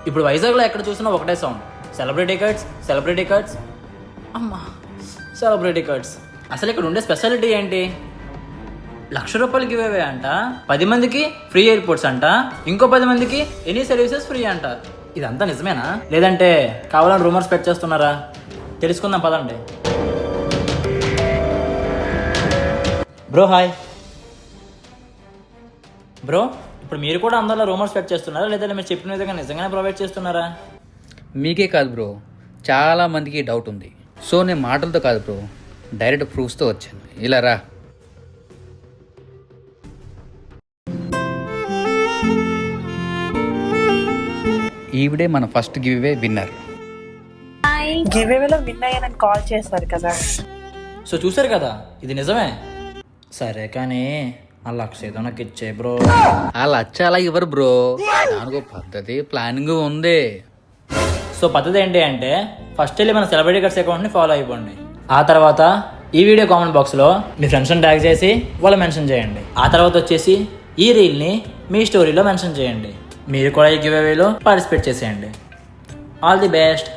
ఇప్పుడు వైజాగ్లో ఎక్కడ చూసినా ఒకటే sound, celebrity cards, celebrity cards. అమ్మా, సెలబ్రిటీ కార్డ్స్. అసలు ఇక్కడ ఉండే స్పెషాలిటీ ఏంటి? ₹1,00,000 గివ్ అవే అంట, 10 మందికి ఫ్రీ ఎయిర్పోర్ట్స్ అంట, ఇంకో 10 మందికి ఎనీ సర్వీసెస్ ఫ్రీ అంట. ఇదంతా నిజమేనా, లేదంటే కావాలని రూమర్స్ స్ప్రెడ్ చేస్తున్నారా? తెలుసుకుందాం పదండి. Bro hi. బ్రో, ఇప్పుడు మీరు కూడా అందరిలో రూమర్స్ స్ప్రెడ్ చేస్తున్నారా, లేదంటే మీరు చెప్పిన విధంగా నిజంగానే ప్రొవైడ్ చేస్తున్నారా? మీకే కాదు బ్రో, చాలా మందికి డౌట్ ఉంది. సో నేను మాటలతో కాదు బ్రో, డైరెక్ట్ ప్రూఫ్స్తో వచ్చాను. ఇలా రా. ఈవిడే మన ఫస్ట్ గివ్ అవే విన్నర్. గివ్ అవేలో విన్ అయ్యానని కాల్ చేస్తారు కదా. సో చూసారు కదా, ఇది నిజమే. సరే కానీ ఆ లక్ష ఏదో నాకు ఇచ్చే బ్రో. ఆ లచ్చ అలా ఇవ్వరు బ్రో, దానికి పద్ధతి ప్లానింగ్ ఉంది. సో పద్ధతి ఏంటి అంటే, ఫస్ట్ వెళ్ళి మన సెలబ్రిటీ కార్డ్స్ అకౌంట్ని ఫాలో అయిపోండి. ఆ తర్వాత ఈ వీడియో కామెంట్ బాక్స్లో మీ ఫ్రెండ్స్ని ట్యాగ్ చేసి వాళ్ళు మెన్షన్ చేయండి. ఆ తర్వాత వచ్చేసి ఈ రీల్ని మీ స్టోరీలో మెన్షన్ చేయండి. మీరు కూడా ఈ గివ్ అవేలో పార్టిసిపేట్ చేసేయండి. All the best.